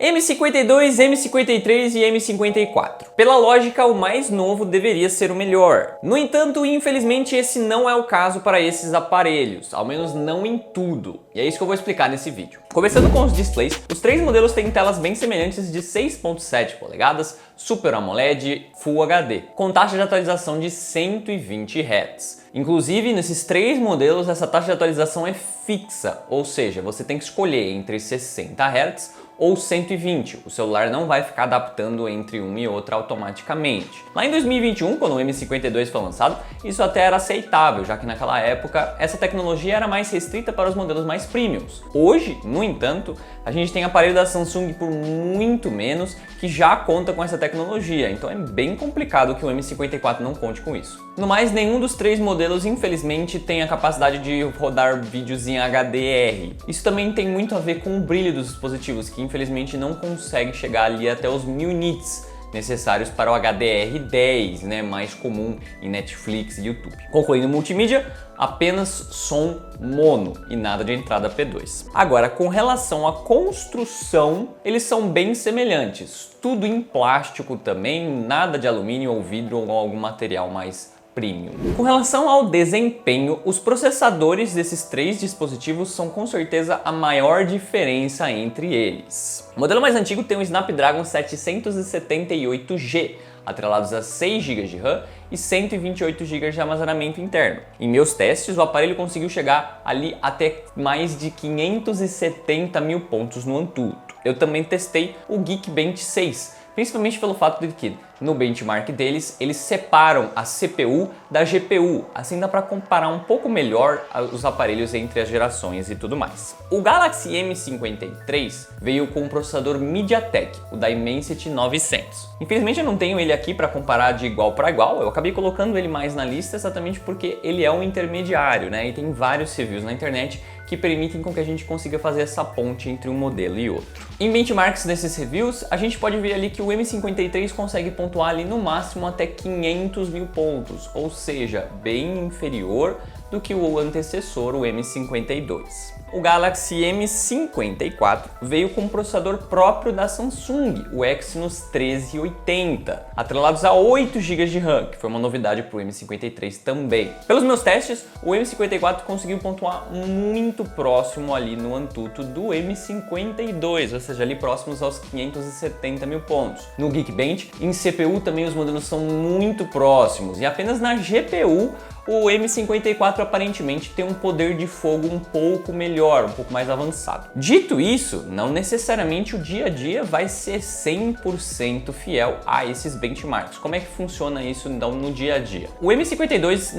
M52, M53 e M54. Pela lógica, o mais novo deveria ser o melhor. No entanto, infelizmente, esse não é o caso para esses aparelhos, ao menos não em tudo. E é isso que eu vou explicar nesse vídeo. Começando com os displays, os três modelos têm telas bem semelhantes de 6.7 polegadas, Super AMOLED, Full HD, com taxa de atualização de 120 Hz. Inclusive, nesses três modelos, essa taxa de atualização é fixa, ou seja, você tem que escolher entre 60 Hz ou 120, o celular não vai ficar adaptando entre um e outro automaticamente. Lá em 2021, quando o M52 foi lançado, isso até era aceitável, já que naquela época essa tecnologia era mais restrita para os modelos mais premiums. Hoje, no entanto, a gente tem aparelho da Samsung por muito menos que já conta com essa tecnologia, então é bem complicado que o M54 não conte com isso. No mais, nenhum dos três modelos, infelizmente, tem a capacidade de rodar vídeos em HDR. Isso também tem muito a ver com o brilho dos dispositivos, que infelizmente não consegue chegar ali até os 1000 nits necessários para o HDR10, mais comum em Netflix e YouTube. Concluindo multimídia, apenas som mono e nada de entrada P2. Agora, com relação à construção, eles são bem semelhantes, tudo em plástico também, nada de alumínio ou vidro ou algum material mais premium. Com relação ao desempenho, os processadores desses três dispositivos são com certeza a maior diferença entre eles. O modelo mais antigo tem um Snapdragon 778G, atrelados a 6 GB de RAM e 128 GB de armazenamento interno. Em meus testes, o aparelho conseguiu chegar ali até mais de 570 mil pontos no AnTuTu. Eu também testei o Geekbench 6, principalmente pelo fato de que no benchmark deles, eles separam a CPU da GPU, assim dá para comparar um pouco melhor os aparelhos entre as gerações e tudo mais. O Galaxy M53 veio com um processador MediaTek, o Dimensity 900. Infelizmente eu não tenho ele aqui para comparar de igual para igual, eu acabei colocando ele mais na lista exatamente porque ele é um intermediário, e tem vários reviews na internet que permitem com que a gente consiga fazer essa ponte entre um modelo e outro. Em benchmarks desses reviews, a gente pode ver ali que o M53 consegue pontuar ali no máximo até 500 mil pontos, ou seja, bem inferior do que o antecessor, o M52. O Galaxy M54 veio com um processador próprio da Samsung, o Exynos 1380, atrelados a 8 GB de RAM, que foi uma novidade para o M53 também. Pelos meus testes, o M54 conseguiu pontuar muito próximo ali no AnTuTu do M52, ou seja, ali próximos aos 570 mil pontos. No Geekbench, em CPU também os modelos são muito próximos, e apenas na GPU o M54 aparentemente tem um poder de fogo um pouco melhor, um pouco mais avançado. Dito isso, não necessariamente o dia a dia vai ser 100% fiel a esses benchmarks. Como é que funciona isso então no dia a dia? O M52,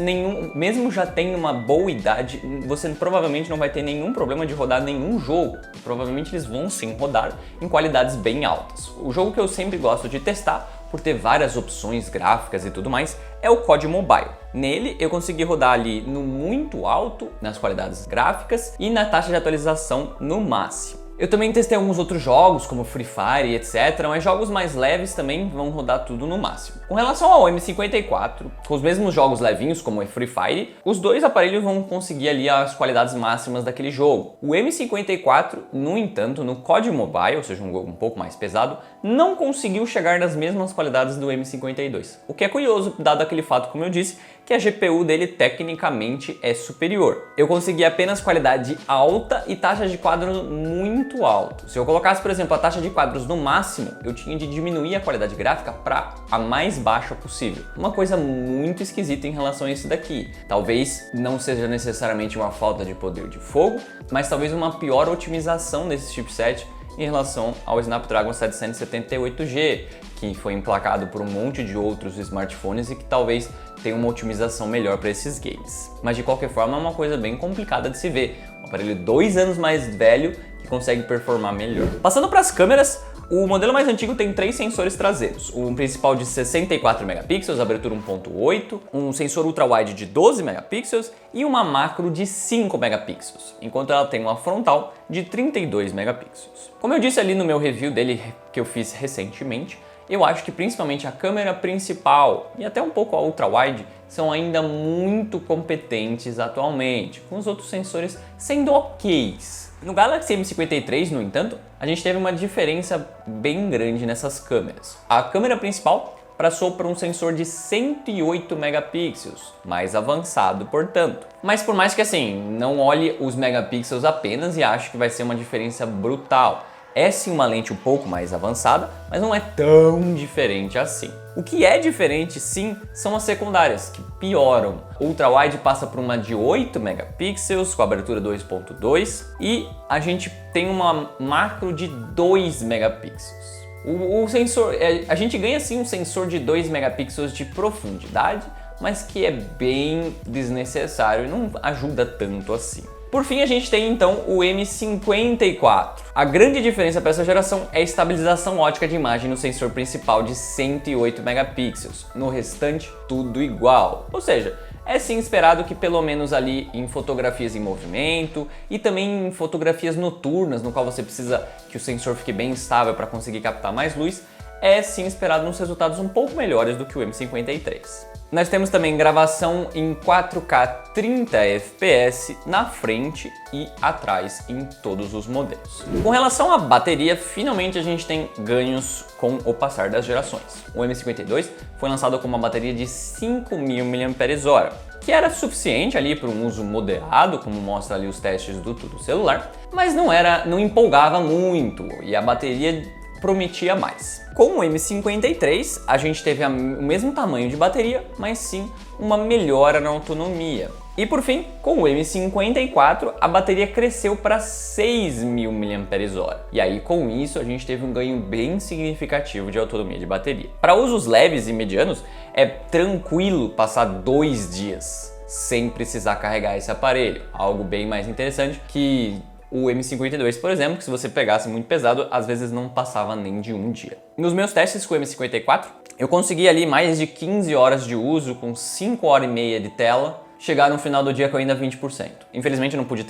mesmo já tendo uma boa idade, você provavelmente não vai ter nenhum problema de rodar nenhum jogo. Provavelmente eles vão sim rodar em qualidades bem altas. O jogo que eu sempre gosto de testar, por ter várias opções gráficas e tudo mais, é o COD Mobile. Nele eu consegui rodar ali no muito alto, nas qualidades gráficas e na taxa de atualização no máximo. Eu também testei alguns outros jogos, como Free Fire e etc, mas jogos mais leves também vão rodar tudo no máximo. Com relação ao M54, com os mesmos jogos levinhos, como o Free Fire, os dois aparelhos vão conseguir ali as qualidades máximas daquele jogo. O M54, no entanto, no COD Mobile, ou seja, um jogo um pouco mais pesado, não conseguiu chegar nas mesmas qualidades do M52. O que é curioso, dado aquele fato, como eu disse, que a GPU dele tecnicamente é superior. Eu consegui apenas qualidade alta e taxa de quadros muito alto. Se eu colocasse, por exemplo, a taxa de quadros no máximo, eu tinha de diminuir a qualidade gráfica para a mais baixa possível. Uma coisa muito esquisita em relação a isso daqui. Talvez não seja necessariamente uma falta de poder de fogo, mas talvez uma pior otimização desse chipset em relação ao Snapdragon 778G, que foi emplacado por um monte de outros smartphones e que talvez tenha uma otimização melhor para esses games. Mas de qualquer forma é uma coisa bem complicada de se ver. Um aparelho 2 anos mais velho que consegue performar melhor. Passando para as câmeras, o modelo mais antigo tem 3 sensores traseiros, um principal de 64 megapixels, abertura 1.8, um sensor ultra-wide de 12 megapixels e uma macro de 5 megapixels, enquanto ela tem uma frontal de 32 megapixels. Como eu disse ali no meu review dele que eu fiz recentemente, eu acho que principalmente a câmera principal e até um pouco a ultra-wide são ainda muito competentes atualmente, com os outros sensores sendo ok's. No Galaxy M53, no entanto, a gente teve uma diferença bem grande nessas câmeras. A câmera principal passou por um sensor de 108 megapixels, mais avançado, portanto. Mas por mais que assim, não olhe os megapixels apenas e ache que vai ser uma diferença brutal. É sim uma lente um pouco mais avançada, mas não é tão diferente assim. O que é diferente sim são as secundárias, que pioram. O ultra-wide passa por uma de 8 megapixels com abertura 2.2 e a gente tem uma macro de 2 megapixels. O sensor, a gente ganha sim um sensor de 2 megapixels de profundidade, mas que é bem desnecessário e não ajuda tanto assim. Por fim, a gente tem então o M54. A grande diferença para essa geração é a estabilização ótica de imagem no sensor principal de 108 megapixels. No restante, tudo igual. Ou seja, é sim esperado que pelo menos ali em fotografias em movimento e também em fotografias noturnas, no qual você precisa que o sensor fique bem estável para conseguir captar mais luz, é sim esperado uns resultados um pouco melhores do que o M53. Nós temos também gravação em 4K 30 fps na frente e atrás em todos os modelos. Com relação à bateria, finalmente a gente tem ganhos com o passar das gerações. O M52 foi lançado com uma bateria de 5.000 mAh, que era suficiente ali para um uso moderado, como mostra ali os testes do celular, mas não empolgava muito e a bateria prometia mais. Com o M53, a gente teve o mesmo tamanho de bateria, mas sim uma melhora na autonomia. E por fim, com o M54, a bateria cresceu para 6.000 mAh. E aí, com isso, a gente teve um ganho bem significativo de autonomia de bateria. Para usos leves e medianos, é tranquilo passar 2 dias sem precisar carregar esse aparelho. Algo bem mais interessante que o M52, por exemplo, que se você pegasse muito pesado, às vezes não passava nem de um dia. Nos meus testes com o M54, eu consegui ali mais de 15 horas de uso com 5 horas e meia de tela, chegar no final do dia com ainda 20%. Infelizmente eu não pude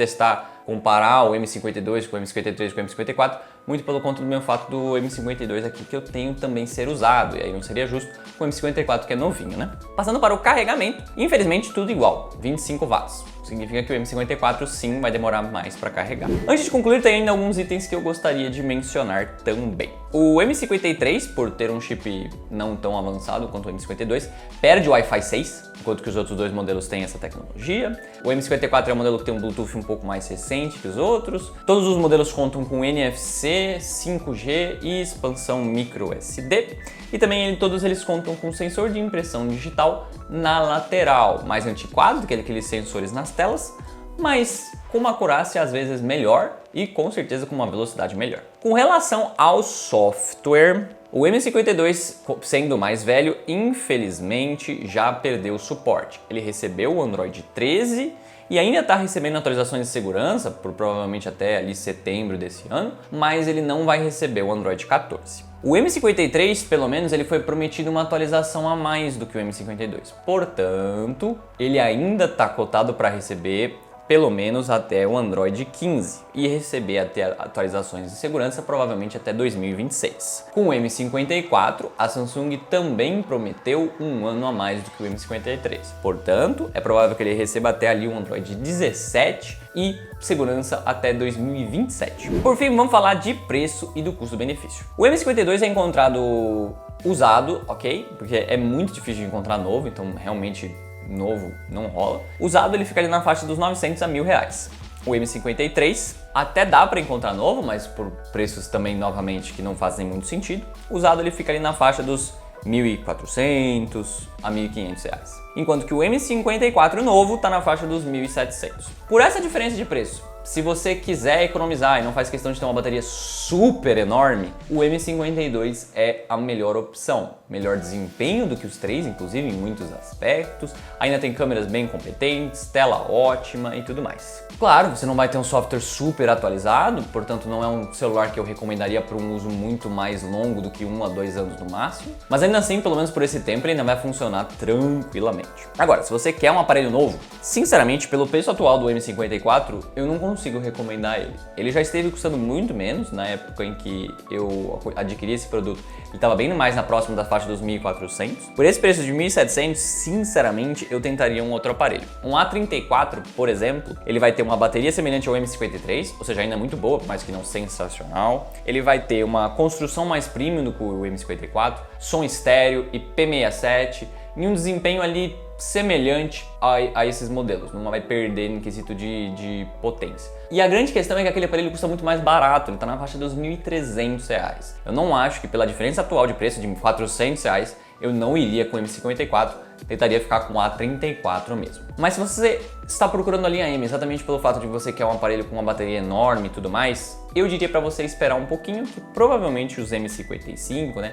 comparar o M52 com o M53 com o M54, muito pelo conta do meu fato do M52 aqui que eu tenho também ser usado, e aí não seria justo com o M54 que é novinho, né? Passando para o carregamento, infelizmente tudo igual, 25 watts. Significa que o M54 sim vai demorar mais para carregar. Antes de concluir, tem ainda alguns itens que eu gostaria de mencionar também. O M53, por ter um chip não tão avançado quanto o M52, perde o Wi-Fi 6, enquanto que os outros dois modelos têm essa tecnologia. O M54 é um modelo que tem um Bluetooth um pouco mais recente que os outros. Todos os modelos contam com NFC, 5G e expansão micro SD. E também todos eles contam com sensor de impressão digital na lateral, mais antiquado do que aqueles sensores nas telas, mas com uma acurácia às vezes melhor e com certeza com uma velocidade melhor. Com relação ao software, o M52, sendo mais velho, infelizmente já perdeu o suporte. Ele recebeu o Android 13 e ainda está recebendo atualizações de segurança, por provavelmente até ali setembro desse ano, mas ele não vai receber o Android 14. O M53, pelo menos, ele foi prometido uma atualização a mais do que o M52. Portanto, ele ainda está cotado para receber pelo menos até o Android 15 e receber até atualizações de segurança provavelmente até 2026. Com o M54, a Samsung também prometeu um ano a mais do que o M53. Portanto, é provável que ele receba até ali um Android 17 e segurança até 2027. Por fim, vamos falar de preço e do custo-benefício. O M52 é encontrado usado, ok? Porque é muito difícil de encontrar novo, então realmente novo não rola. Usado ele fica ali na faixa dos 900 a R$1.000. O M53 até dá para encontrar novo, mas por preços também novamente que não fazem muito sentido. Usado ele fica ali na faixa dos R$1.400 a R$1.500. Enquanto que o M54 novo está na faixa dos R$1.700. Por essa diferença de preço, se você quiser economizar e não faz questão de ter uma bateria super enorme, o M52 é a melhor opção. Melhor desempenho do que os três, inclusive em muitos aspectos. Ainda tem câmeras bem competentes, tela ótima e tudo mais. Claro, você não vai ter um software super atualizado, portanto não é um celular que eu recomendaria para um uso muito mais longo do que 1 a 2 anos no máximo. Mas ainda assim, pelo menos por esse tempo, ele ainda vai funcionar tranquilamente. Agora, se você quer um aparelho novo, sinceramente, pelo preço atual do M54, eu não consigo recomendar ele. Ele já esteve custando muito menos na época em que eu adquiri esse produto. Ele estava bem mais na próxima da faixa dos 1.400. Por esse preço de 1.700, sinceramente, eu tentaria um outro aparelho. Um A34, por exemplo, ele vai ter uma bateria semelhante ao M53, ou seja, ainda muito boa, mas que não sensacional. Ele vai ter uma construção mais premium do que o M54, som estéreo, IP67 e um desempenho ali semelhante a esses modelos, não vai perder no quesito de potência. E a grande questão é que aquele aparelho custa muito mais barato, ele está na faixa dos R$ 1.300. Eu não acho que pela diferença atual de preço de R$ 400, eu não iria com o M54, tentaria ficar com o A34 mesmo. Mas se você está procurando a linha M exatamente pelo fato de você quer um aparelho com uma bateria enorme e tudo mais, eu diria para você esperar um pouquinho, que provavelmente os M55,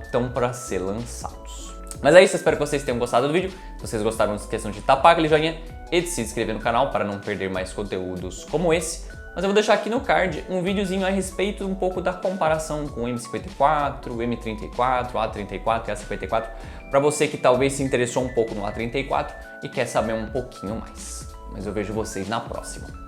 estão para ser lançados. Mas é isso, espero que vocês tenham gostado do vídeo. Se vocês gostaram, não se esqueçam de tapar aquele joinha e de se inscrever no canal para não perder mais conteúdos como esse. Mas eu vou deixar aqui no card um videozinho a respeito um pouco da comparação com o M54, o M34, o A34 e o A54, para você que talvez se interessou um pouco no A34 e quer saber um pouquinho mais. Mas eu vejo vocês na próxima.